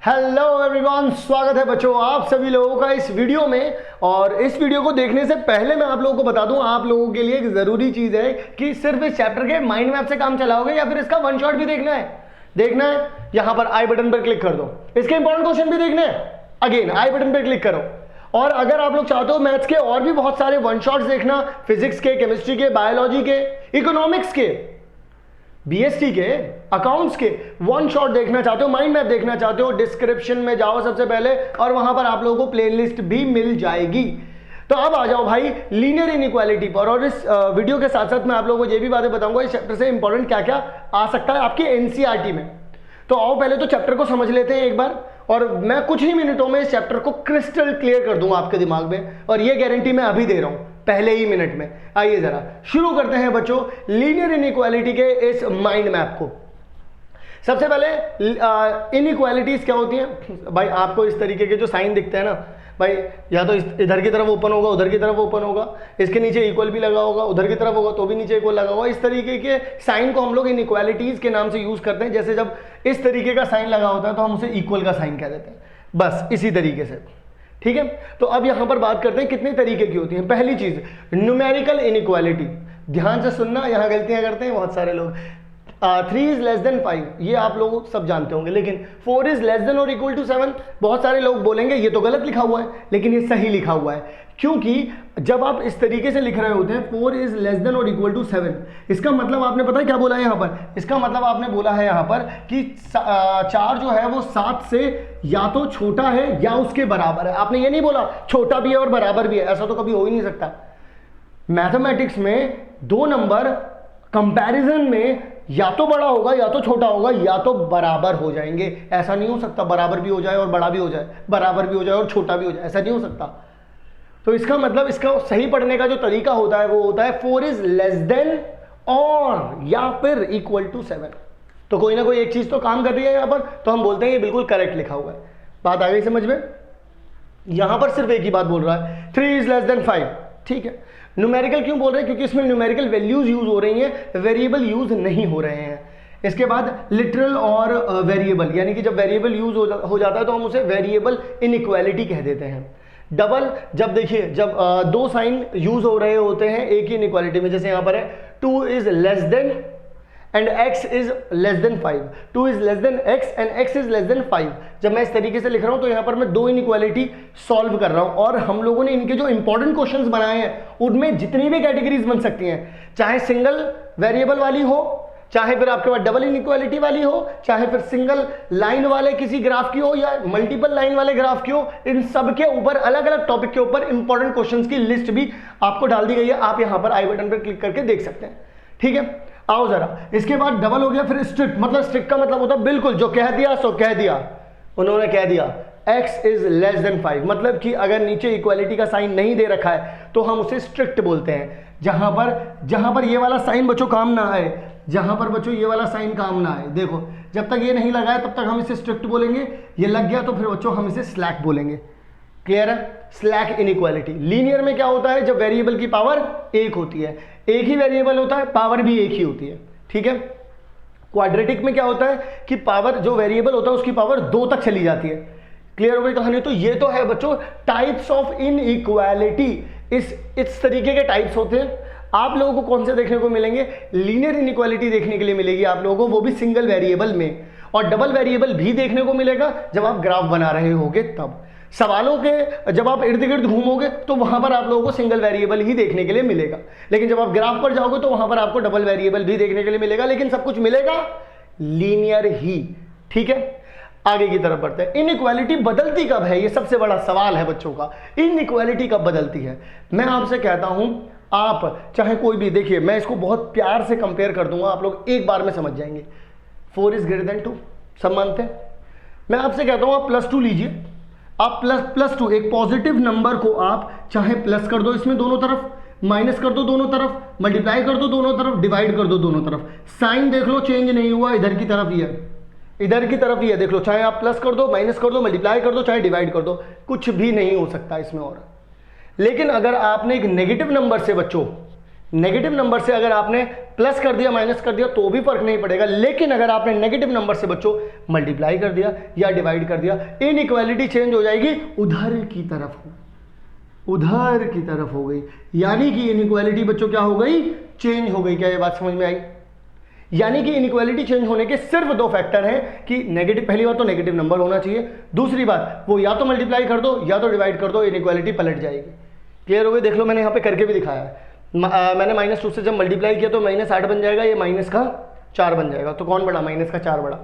Hello everyone, स्वागत है बच्चों आप सभी लोगों का इस वीडियो में। और इस वीडियो को देखने से पहले मैं आप लोगों को बता दूं, आप लोगों के लिए एक जरूरी चीज है कि सिर्फ इस चैप्टर के माइंड मैप से काम चलाओगे या फिर इसका वन शॉट भी देखना है। यहां पर आई बटन पर क्लिक कर दो, इसके इंपॉर्टेंट क्वेश्चन भी देखने हैं, अगेन आई बटन पर क्लिक करो। और अगर आप लोग चाहते हो मैथ्स के और भी बहुत सारे वन शॉट्स देखना, फिजिक्स के, केमिस्ट्री के, बायोलॉजी के, इकोनॉमिक्स के, बीएसटी के, अकाउंट्स के वन शॉट देखना चाहते हो, माइंड मैप देखना चाहते हो, डिस्क्रिप्शन में जाओ सबसे पहले और वहां पर आप लोगों को प्लेलिस्ट भी मिल जाएगी। तो अब आ जाओ भाई लीनियर इनइक्वालिटी पर। और इस वीडियो के साथ साथ मैं आप लोगों को ये भी बातें बताऊंगा इस चैप्टर से इंपॉर्टेंट क्या क्या आ सकता है आपके एनसीईआरटी में। तो आओ पहले तो चैप्टर को समझ लेते हैं एक बार, और मैं कुछ ही मिनटों में इस चैप्टर को क्रिस्टल क्लियर कर दूंगा आपके दिमाग में, और ये गारंटी मैं अभी दे रहा हूं पहले ही मिनट में। आइए जरा शुरू करते हैं बच्चों लीनियर इनइक्वालिटी के इस माइंड मैप को। सबसे पहले इनइक्वालिटीज क्या होती हैं भाई, आपको इस तरीके के जो साइन दिखते हैं ना भाई, या तो इधर की तरफ ओपन होगा, उधर की तरफ ओपन होगा, इसके नीचे इक्वल भी लगा होगा, उधर की तरफ होगा तो भी नीचे इक्वल लगा होगा। इस तरीके के साइन को हम लोग इनइक्वालिटीज के नाम से यूज करते हैं। जैसे जब इस तरीके का साइन लगा होता है तो हम उसे इक्वल का साइन कह देते हैं, बस इसी तरीके से। ठीक है, तो अब यहां पर बात करते हैं कितने तरीके की होती है। पहली चीज न्यूमेरिकल इनइक्वालिटी, ध्यान से सुनना, यहां गलतियां करते हैं बहुत सारे लोग। 3 इज लेस देन 5 ये आप लोग सब जानते होंगे, लेकिन 4 इज लेस देन और इक्वल टू 7 बहुत सारे लोग बोलेंगे ये तो गलत लिखा हुआ है, लेकिन ये सही लिखा हुआ है। क्योंकि जब आप इस तरीके से लिख रहे होते हैं 4 इज लेस देन और इक्वल टू 7, इसका मतलब आपने पता है क्या बोला है यहां पर, इसका मतलब आपने बोला है यहां पर कि 4 जो है वो 7 से या तो छोटा है या उसके बराबर है। आपने ये नहीं बोला छोटा भी है और बराबर भी है, ऐसा तो कभी हो ही नहीं सकता। मैथमेटिक्स में दो नंबर कंपैरिजन में या तो बड़ा होगा या तो छोटा होगा या तो बराबर हो जाएंगे। ऐसा नहीं हो सकता बराबर भी हो जाए और बड़ा भी हो जाए, बराबर भी हो जाए और छोटा भी हो जाए, ऐसा नहीं हो सकता। तो इसका मतलब इसका सही पढ़ने का जो तरीका होता है वो होता है 4 इज लेस देन और या फिर इक्वल टू 7। तो कोई ना कोई एक चीज तो काम कर रही है यहां पर, तो हम बोलते हैं ये बिल्कुल करेक्ट लिखा हुआ है। बात आ गई समझ में? यहां पर सिर्फ एक ही बात बोल रहा है 3 इज लेस देन 5। ठीक है, न्यूमेरिकल क्यों बोल रहे हैं? क्योंकि इसमें न्यूमेरिकल वैल्यूज यूज हो रही हैं, वेरिएबल यूज नहीं हो रहे हैं। इसके बाद लिटरल और वेरिएबल, यानी कि जब वेरिएबल यूज हो जाता है तो हम उसे वेरिएबल इनइक्वालिटी कह देते हैं। डबल, जब देखिए जब दो साइन यूज हो रहे होते हैं एक ही इनइक्वालिटी में, जैसे यहां पर है 2 is less than and x is less than 5, 2 is less than x and x is less than 5। जब मैं इस तरीके से लिख रहा हूं तो यहां पर मैं दो इनइक्वालिटी सॉल्व कर रहा हूं, और हम लोगों ने इनके जो इंपॉर्टेंट क्वेश्चंस बनाए हैं उनमें जितनी भी कैटेगरीज बन सकती हैं, चाहे सिंगल वेरिएबल वाली हो, चाहे फिर आपके पास डबल इनइक्वालिटी वाली हो, चाहे फिर सिंगल लाइन वाले किसी ग्राफ की हो या मल्टीपल लाइन वाले ग्राफ की हो, इन सब के ऊपर अलग अलग टॉपिक के ऊपर इंपॉर्टेंट क्वेश्चंस की लिस्ट भी आपको डाल दी गई है। आप यहां पर आई बटन पर क्लिक करके देख सकते हैं। ठीक है, आओ जरा, इसके बाद डबल हो गया, फिर स्ट्रिक्ट। मतलब स्ट्रिक्ट का मतलब होता है बिल्कुल जो कह दिया सो कह दिया, उन्होंने कह दिया x इज लेस देन 5, मतलब कि अगर नीचे इक्वालिटी का साइन नहीं दे रखा है तो हम उसे स्ट्रिक्ट बोलते हैं। जहां पर ये वाला साइन बच्चों काम ना आए, जहां पर बच्चों ये वाला साइन काम ना आए, देखो जब तक ये नहीं लगा है तब तक हम इसे स्ट्रिक्ट बोलेंगे, ये लग गया तो फिर बच्चों हम इसे स्लैक बोलेंगे। क्लियर है? Slack inequality. लीनियर में क्या होता है, जब वेरिएबल की पावर एक होती है, एक ही वेरिएबल होता है, पावर भी एक ही होती है। ठीक है, क्वाड्रेटिक में क्या होता है कि पावर जो वेरिएबल होता है उसकी पावर 2 तक चली जाती है। क्लियर हो गई कहानी? तो ये तो है बच्चों टाइप्स ऑफ इनइक्वालिटी। इस तरीके के टाइप्स होते हैं। आप लोगों को कौन से देखने को मिलेंगे? लीनियर इनइक्वालिटी देखने के लिए मिलेगी आप लोगों को, वो भी सिंगल वेरिएबल में, और डबल वेरिएबल भी देखने को मिलेगा जब आप ग्राफ बना रहे होगे तब। सवालों के जब आप इर्द गिर्द घूमोगे तो वहां पर आप लोगों को सिंगल वेरिएबल ही देखने के लिए मिलेगा, लेकिन जब आप ग्राफ पर जाओगे तो वहां पर आपको डबल वेरिएबल भी देखने के लिए मिलेगा, लेकिन सब कुछ मिलेगा लीनियर ही। ठीक है, आगे की तरफ बढ़ते हैं। इनइक्वालिटी बदलती कब है? ये सबसे बड़ा सवाल है बच्चों का। इनइक्वालिटी कब बदलती है? मैं आपसे कहता हूं, आप चाहे कोई भी, देखिए मैं इसको बहुत प्यार से कंपेयर कर दूंगा, आप लोग एक बार में समझ जाएंगे। 4 इज ग्रेटर देन 2 सब मानते हैं। मैं आपसे कहता हूं आप +2 लीजिए, आप +2 एक पॉजिटिव नंबर को आप चाहे प्लस कर दो इसमें दोनों तरफ, माइनस कर दो दोनों तरफ, मल्टीप्लाई कर दो दोनों तरफ, डिवाइड कर दो दोनों तरफ, साइन देख लो चेंज नहीं हुआ, इधर की तरफ ही है, इधर की तरफ ही है। देख लो, चाहे आप प्लस कर दो, माइनस कर दो, मल्टीप्लाई कर दो, चाहे डिवाइड कर दो, कुछ भी नहीं हो सकता इसमें। और लेकिन अगर आपने एक नेगेटिव नंबर से बच्चों नेगेटिव नंबर से अगर आपने प्लस कर दिया माइनस कर दिया तो भी फर्क नहीं पड़ेगा, लेकिन अगर आपने नेगेटिव नंबर से बच्चों मल्टीप्लाई कर दिया या डिवाइड कर दिया, इनइक्वालिटी चेंज हो जाएगी, उधर की तरफ हो गई, यानी कि इनइक्वालिटी बच्चों क्या हो गई, चेंज हो गई। क्या ये बात समझ में आई? यानी कि इनइक्वालिटी चेंज होने के सिर्फ दो फैक्टर हैं कि नेगेटिव, पहली बात तो नेगेटिव नंबर होना चाहिए, दूसरी बात वो या तो मल्टीप्लाई कर दो या तो डिवाइड कर दो, इनइक्वालिटी पलट जाएगी। क्लियर हो गई? देख लो मैंने यहाँ पे करके भी दिखाया है। मैंने -2 से जब मल्टीप्लाई किया तो -8 बन जाएगा, ये -4 बन जाएगा, तो कौन बड़ा? -4 बड़ा।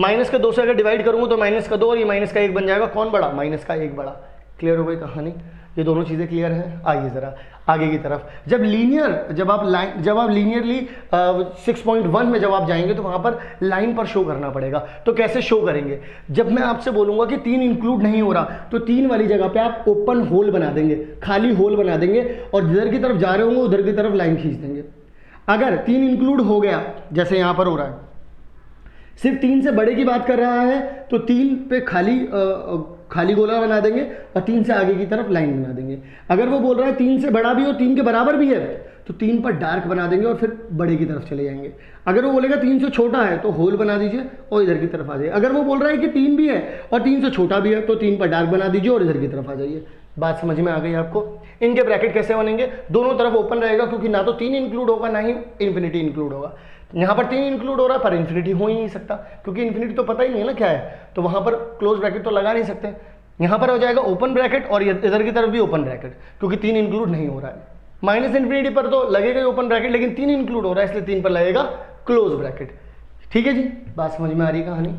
-2 से अगर डिवाइड करूंगा तो -2 और ये -1 बन जाएगा, कौन बड़ा? -1 बड़ा। क्लियर हो गई कहानी? ये दोनों चीज़ें क्लियर हैं। आइए ज़रा आगे की तरफ, जब आप लीनियरली 6.1 में जब आप जाएंगे तो वहाँ पर लाइन पर शो करना पड़ेगा। तो कैसे शो करेंगे? जब मैं आपसे बोलूँगा कि 3 इंक्लूड नहीं हो रहा तो 3 वाली जगह पे आप ओपन होल बना देंगे, खाली होल बना देंगे, और जिधर की तरफ जा रहे होंगे उधर की तरफ लाइन खींच देंगे। अगर 3 इंक्लूड हो गया, जैसे यहाँ पर हो रहा है, सिर्फ 3 से बड़े की बात कर रहा है तो 3 पे खाली गोला बना देंगे और 3 से आगे की तरफ लाइन बना देंगे। अगर वो बोल रहा है 3 से बड़ा भी और 3 के बराबर भी है तो 3 पर डार्क बना देंगे और फिर बड़े की तरफ चले जाएंगे। अगर वो बोलेगा 3 से छोटा है तो होल बना दीजिए और इधर की तरफ आ जाइए। अगर वो बोल रहा है कि 3 भी है और 3 से छोटा भी है तो 3 पर डार्क बना दीजिए और इधर की तरफ आ जाइए। बात समझ में आ गई आपको? इनके ब्रैकेट कैसे बनेंगे? दोनों तरफ ओपन रहेगा, क्योंकि ना तो 3 इंक्लूड होगा ना ही इन्फिनिटी इंक्लूड होगा। यहाँ पर 3 इंक्लूड हो रहा है पर इन्फिनिटी हो ही नहीं सकता, क्योंकि इन्फिनिटी तो पता ही नहीं है ना क्या है, तो वहाँ पर क्लोज ब्रैकेट तो लगा नहीं सकते। यहाँ पर हो जाएगा ओपन ब्रैकेट और इधर की तरफ भी ओपन ब्रैकेट, क्योंकि 3 इंक्लूड नहीं हो रहा है। -इन्फिनिटी पर तो लगेगा ओपन ब्रैकेट, लेकिन 3 इंक्लूड हो रहा है इसलिए 3 पर लगेगा क्लोज ब्रैकेट। ठीक है जी, बात समझ में आ रही कहानी?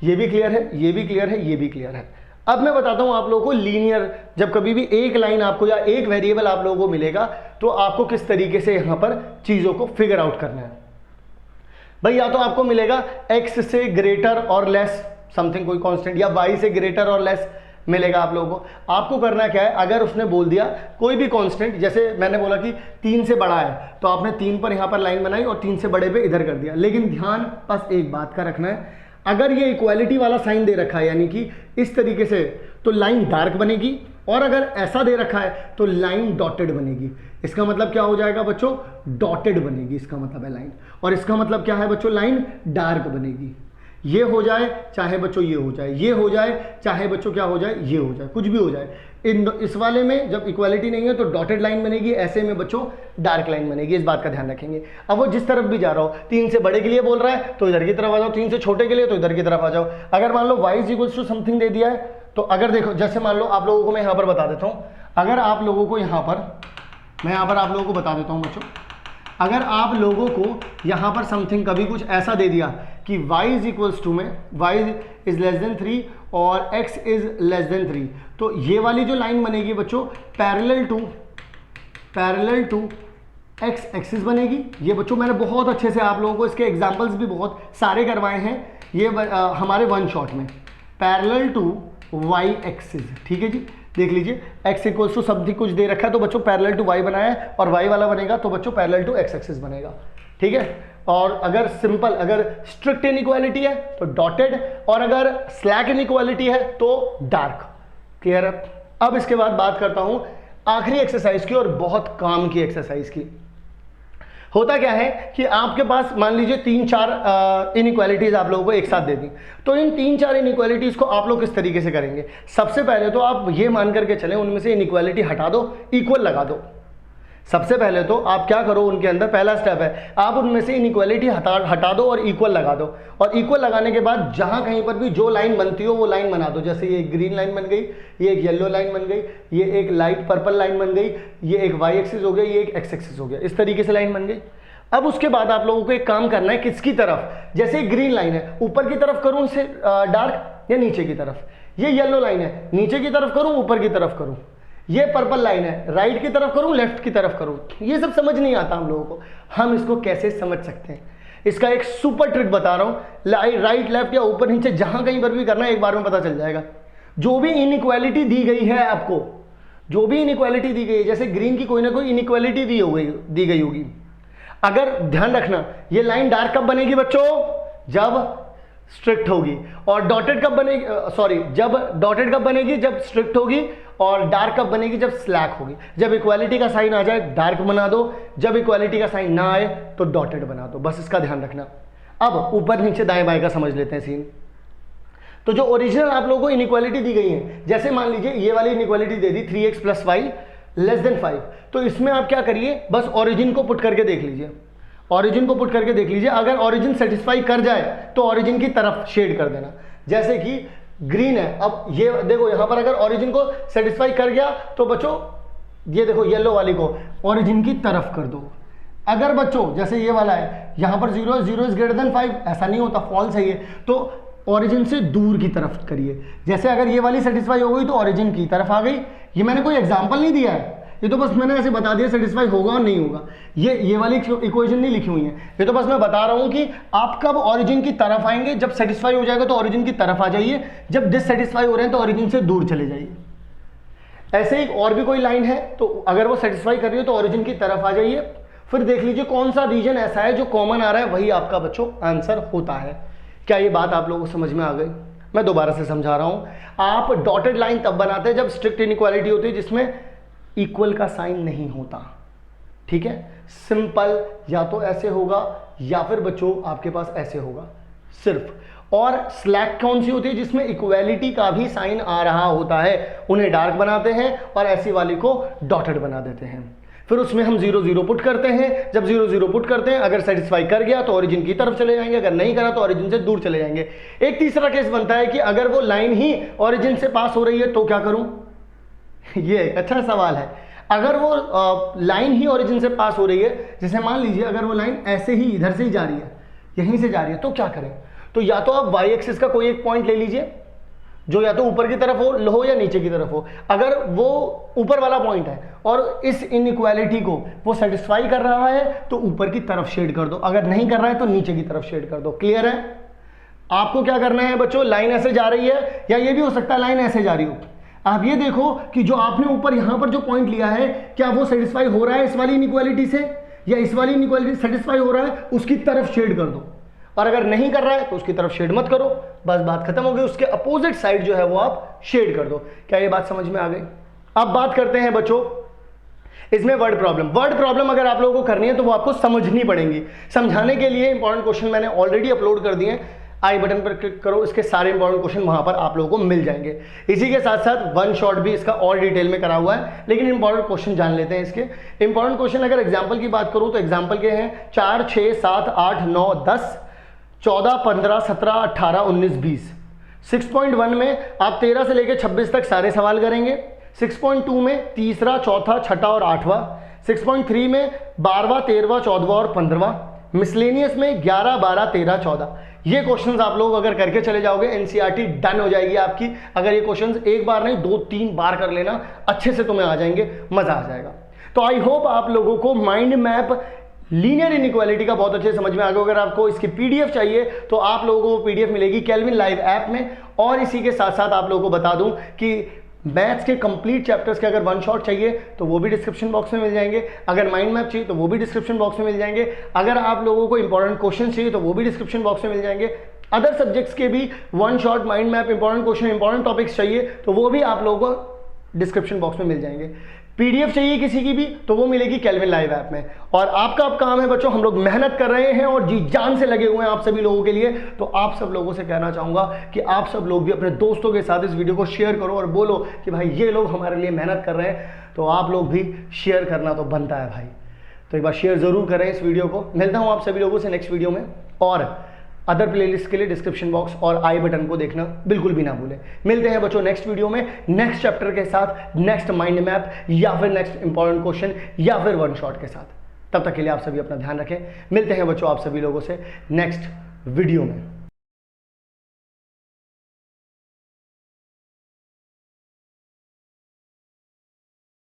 ये भी क्लियर है, ये भी क्लियर है, ये भी क्लियर है। अब मैं बताता हूँ आप लोगों को लीनियर, जब कभी भी एक लाइन आपको या एक वेरिएबल आप लोगों को मिलेगा तो आपको किस तरीके से यहाँ पर चीज़ों को फिगर आउट करना है। भाई या तो आपको मिलेगा x से ग्रेटर और लेस समथिंग कोई कांस्टेंट, या y से ग्रेटर और लेस मिलेगा आप लोगों को। आपको करना क्या है, अगर उसने बोल दिया कोई भी कांस्टेंट, जैसे मैंने बोला कि 3 से बड़ा है तो आपने 3 पर यहाँ पर लाइन बनाई और 3 से बड़े पे इधर कर दिया। लेकिन ध्यान बस एक बात का रखना है, अगर ये इक्वालिटी वाला साइन दे रखा है यानी कि इस तरीके से, तो लाइन डार्क बनेगी, और अगर ऐसा दे रखा है तो लाइन डॉटेड बनेगी। इसका मतलब क्या हो जाएगा बच्चों? डॉटेड बनेगी, इसका मतलब है लाइन। और इसका मतलब क्या है बच्चों? लाइन डार्क बनेगी। ये हो जाए चाहे बच्चों ये हो जाए, ये हो जाए चाहे बच्चों क्या हो जाए, ये हो जाए, कुछ भी हो जाए। इस वाले में जब इक्वालिटी नहीं है तो डॉटेड लाइन बनेगी, ऐसे में बच्चों डार्क लाइन बनेगी। इस बात का ध्यान रखेंगे। अब वो जिस तरफ भी जा रहा हो, 3 से बड़े के लिए बोल रहा है तो इधर की तरफ आ जाओ, 3 से छोटे के लिए तो इधर की तरफ आ जाओ। अगर मान लो y = समथिंग दे दिया है तो अगर देखो, जैसे मान लो आप लोगों को मैं यहाँ पर बता देता हूँ, अगर आप लोगों को यहाँ पर मैं यहाँ पर आप लोगों को बता देता हूँ बच्चों, अगर आप लोगों को यहाँ पर समथिंग कभी कुछ ऐसा दे दिया कि y is <3 और x is <3, तो ये वाली जो लाइन बनेगी बच्चों पैरेलल टू x एक्सिस बनेगी। ये बच्चों मैंने बहुत अच्छे से आप लोगों को इसके एग्जांपल्स भी बहुत सारे करवाए हैं ये हमारे वन शॉट में, पैरेलल टू y एक्सिस। ठीक है जी, देख लीजिए x समथिंग कुछ दे रखा है तो बच्चों पैरेलल टू y बनाया है, और y वाला बनेगा तो बच्चों पैरेलल टू x एक्सिस बनेगा। ठीक है, और अगर सिंपल, अगर स्ट्रिक्ट इनइक्वालिटी है तो डॉटेड, और अगर स्लैक इनइक्वालिटी है तो डार्क। क्लियर है? अब इसके बाद बात करता हूं आखिरी एक्सरसाइज की, और बहुत काम की एक्सरसाइज की। होता क्या है कि आपके पास मान लीजिए 3-4 इनइक्वालिटीज आप लोगों को एक साथ दे दी, तो इन 3-4 इनइक्वालिटीज को आप लोग किस तरीके से करेंगे? सबसे पहले तो आप ये मान करके चलें उनमें से इनइक्वालिटी हटा दो, इक्वल लगा दो। सबसे पहले तो आप क्या करो, उनके अंदर पहला स्टेप है आप उनमें से इनइक्वालिटी हटा दो और इक्वल लगा दो, और इक्वल लगाने के बाद जहां कहीं पर भी जो लाइन बनती हो वो लाइन बना दो। जैसे ये एक ग्रीन लाइन बन गई, ये एक येलो लाइन बन गई, ये एक लाइट पर्पल लाइन बन गई, ये एक वाई एक्सिस हो गया, ये एक एक्स एक्सिस हो गया, इस तरीके से लाइन बन गई। अब उसके बाद आप लोगों को एक काम करना है, किसकी तरफ? जैसे ग्रीन लाइन है, ऊपर की तरफ करूं इसे डार्क या नीचे की तरफ? ये येलो लाइन है, नीचे की तरफ करूं ऊपर की तरफ करूं? ये पर्पल लाइन है, राइट की तरफ करूं लेफ्ट की तरफ करूं? ये सब समझ नहीं आता हम लोगों को। हम इसको कैसे समझ सकते हैं? इसका एक सुपर ट्रिक बता रहा हूं। राइट लेफ्ट या ऊपर नीचे जहां कहीं पर भी करना है, एक बार में पता चल जाएगा। जो भी इनइक्वालिटी दी गई है आपको, जो भी इनइक्वालिटी दी गई है, जैसे ग्रीन की कोई ना कोई इनइक्वालिटी दी गई होगी, अगर ध्यान रखना ये लाइन डार्क कब बनेगी बच्चों? जब स्ट्रिक्ट होगी। और डॉटेड कब बनेगी? जब डॉटेड कब बनेगी? जब स्ट्रिक्ट होगी। और डार्क कब बनेगी, जब स्लैक होगी। जब इक्वालिटी का साइन आ जाए डार्क बना दो, जब इक्वालिटी का साइन ना आए तो डॉटेड बना दो, बस इसका ध्यान रखना। अब ऊपर नीचे दाएं बाएं का समझ लेते हैं सीन। तो जो ओरिजिनल आप लोगों को इनइक्वालिटी दी गई है, जैसे मान लीजिए ये वाली इनइक्वालिटी दे दी 3x + y < 5, तो इसमें आप क्या करिए, बस ओरिजिन को पुट करके देख लीजिए। ओरिजिन को पुट करके देख लीजिए, अगर ओरिजिन सेटिस्फाई कर जाए तो ओरिजिन की तरफ शेड कर देना। जैसे कि ग्रीन है, अब ये देखो यहां पर अगर ओरिजिन को सेटिस्फाई कर गया तो बच्चों ये देखो येलो वाली को ओरिजिन की तरफ कर दो। अगर बच्चों जैसे ये वाला है, यहां पर 0 इज ग्रेटर देन 5, ऐसा नहीं होता, फॉल्स है ये, तो ओरिजिन से दूर की तरफ करिए। जैसे अगर ये वाली सेटिस्फाई हो गई तो ओरिजिन की तरफ आ गई। ये मैंने कोई एग्जांपल नहीं दिया है, ये तो बस मैंने ऐसे बता दिया सेटिस्फाई होगा और नहीं होगा। ये वाली इक्वेशन नहीं लिखी हुई है, ये तो बस मैं बता रहा हूं कि आप कब ओरिजिन की तरफ आएंगे, जब सेटिस्फाई हो जाएगा तो ओरिजिन की तरफ आ जाइए, जब डिससेटिस्फाई हो रहे हैं तो ओरिजिन से दूर चले जाइए। ऐसे ही और भी कोई लाइन है तो अगर वो सेटिस्फाई कर रही हो तो ओरिजिन की तरफ आ जाइए। फिर देख लीजिए कौन सा रीजन ऐसा है जो कॉमन आ रहा है, वही आपका बच्चों आंसर होता है। क्या ये बात आप लोगों को समझ में आ गई? मैं दोबारा से समझा रहा हूं। आप डॉटेड लाइन तब बनाते हैं जब स्ट्रिक्ट इनइक्वालिटी होती है, जिसमें इक्वल का साइन नहीं होता। ठीक है, सिंपल या तो ऐसे होगा या फिर बच्चों आपके पास ऐसे होगा सिर्फ। और स्लैक कौन सी होती है, जिसमें इक्वालिटी का भी साइन आ रहा होता है, उन्हें डार्क बनाते हैं और ऐसी वाली को डॉटेड बना देते हैं। फिर उसमें हम 0 0 पुट करते हैं। जब 0 0 पुट करते हैं, अगर सेटिस्फाई कर गया तो ओरिजिन की तरफ चले जाएंगे, अगर नहीं करा तो ओरिजिन से दूर चले जाएंगे। एक तीसरा केस बनता है कि अगर वो लाइन ही ओरिजिन से पास हो रही है तो क्या करूं? ये एक अच्छा सवाल है। अगर वो लाइन ही ओरिजिन से पास हो रही है, जैसे मान लीजिए अगर वो लाइन ऐसे ही इधर से ही जा रही है, यहीं से जा रही है, तो क्या करें? तो या तो आप वाई एक्सिस का कोई एक पॉइंट ले लीजिए जो या तो ऊपर की तरफ हो या नीचे की तरफ हो। अगर वो ऊपर वाला पॉइंट है और इस इनइक्वालिटी को वो सेटिस्फाई कर रहा है तो ऊपर की तरफ शेड कर दो, अगर नहीं कर रहा है तो नीचे की तरफ शेड कर दो। क्लियर है? आपको क्या करना है बच्चों, लाइन ऐसे जा रही है या ये भी हो सकता है लाइन ऐसे जा रही हो, आप ये देखो कि जो आपने ऊपर यहां पर जो पॉइंट लिया है, क्या वो सेटिस्फाई हो रहा है इस वाली इनइक्वालिटी से, या इस वाली इनइक्वालिटी सेटिस्फाई हो रहा है, उसकी तरफ शेड कर दो। और अगर नहीं कर रहा है तो उसकी तरफ शेड मत करो, बस बात खत्म हो गई। उसके अपोजिट साइड जो है वो आप शेड कर दो। क्या ये बात समझ में आ गई? अब बात करते हैं बच्चों इसमें वर्ड प्रॉब्लम। वर्ड प्रॉब्लम अगर आप लोगों को करनी है तो वो आपको समझनी पड़ेंगी। समझाने के लिए इंपॉर्टेंट क्वेश्चन मैंने ऑलरेडी अपलोड कर दिए हैं, आई बटन पर क्लिक करो, इसके सारे इंपॉर्टेंट क्वेश्चन वहां पर आप लोगों को मिल जाएंगे। इसी के साथ साथ वन शॉट भी इसका और डिटेल में करा हुआ है, लेकिन इंपॉर्टेंट क्वेश्चन जान लेते हैं इसके। इंपॉर्टेंट क्वेश्चन अगर एग्जांपल की बात करूं तो एग्जांपल के हैं 4 6 7 8 9 10 14 15 17 18 19 20। 6.1 में आप 13 से लेकर 26 तक सारे सवाल करेंगे। 6.2 में तीसरा, चौथा, छठा और आठवां। 6.3 में 12वां, 13वां, 14वां और 15वां। मिसलेनियस में 11 12 13 14। ये क्वेश्चंस आप लोग अगर करके चले जाओगे एनसीईआरटी डन हो जाएगी आपकी। अगर ये क्वेश्चंस एक बार नहीं 2-3 बार कर लेना, अच्छे से तुम्हें आ जाएंगे, मजा आ जाएगा। तो आई होप आप लोगों को माइंड मैप लीनियर इनइक्वालिटी का बहुत अच्छे समझ में आ गया। अगर आपको इसकी पीडीएफ चाहिए तो आप लोगों को पीडीएफ मिलेगी केल्विन लाइव ऐप में। और इसी के साथ साथ आप लोगों को बता दूं कि मैथ्स के कंप्लीट चैप्टर्स के अगर वन शॉट चाहिए तो वो भी डिस्क्रिप्शन बॉक्स में मिल जाएंगे। अगर माइंड मैप चाहिए तो वो भी डिस्क्रिप्शन बॉक्स में मिल जाएंगे। अगर आप लोगों को इंपॉर्टेंट क्वेश्चन चाहिए तो वो भी डिस्क्रिप्शन बॉक्स में मिल जाएंगे। अदर सब्जेक्ट्स के भी one shot, mind map, important question, important topics चाहिए तो वो भी आप लोगों को डिस्क्रिप्शन बॉक्स में मिल जाएंगे। पीडीएफ चाहिए किसी की भी तो वो मिलेगी केल्विन लाइव ऐप में। और आपका अब काम है बच्चों, हम लोग मेहनत कर रहे हैं और जी जान से लगे हुए हैं आप सभी लोगों के लिए। तो आप सब लोगों से कहना चाहूंगा कि आप सब लोग भी अपने दोस्तों के साथ इस वीडियो को शेयर करो और बोलो कि भाई ये लोग हमारे लिए मेहनत कर रहे हैं, तो आप लोग भी शेयर करना तो बनता है भाई। तो एक बार शेयर जरूर करें इस वीडियो को। मिलता हूं आप सभी लोगों से नेक्स्ट वीडियो में। और अदर प्लेलिस्ट के लिए डिस्क्रिप्शन बॉक्स और आई बटन को देखना बिल्कुल भी ना भूलें। मिलते हैं बच्चों नेक्स्ट वीडियो में, नेक्स्ट चैप्टर के साथ, नेक्स्ट माइंड मैप या फिर नेक्स्ट इंपॉर्टेंट क्वेश्चन या फिर वन शॉट के साथ। तब तक के लिए आप सभी अपना ध्यान रखें। मिलते हैं बच्चों आप सभी लोगों से नेक्स्ट वीडियो में।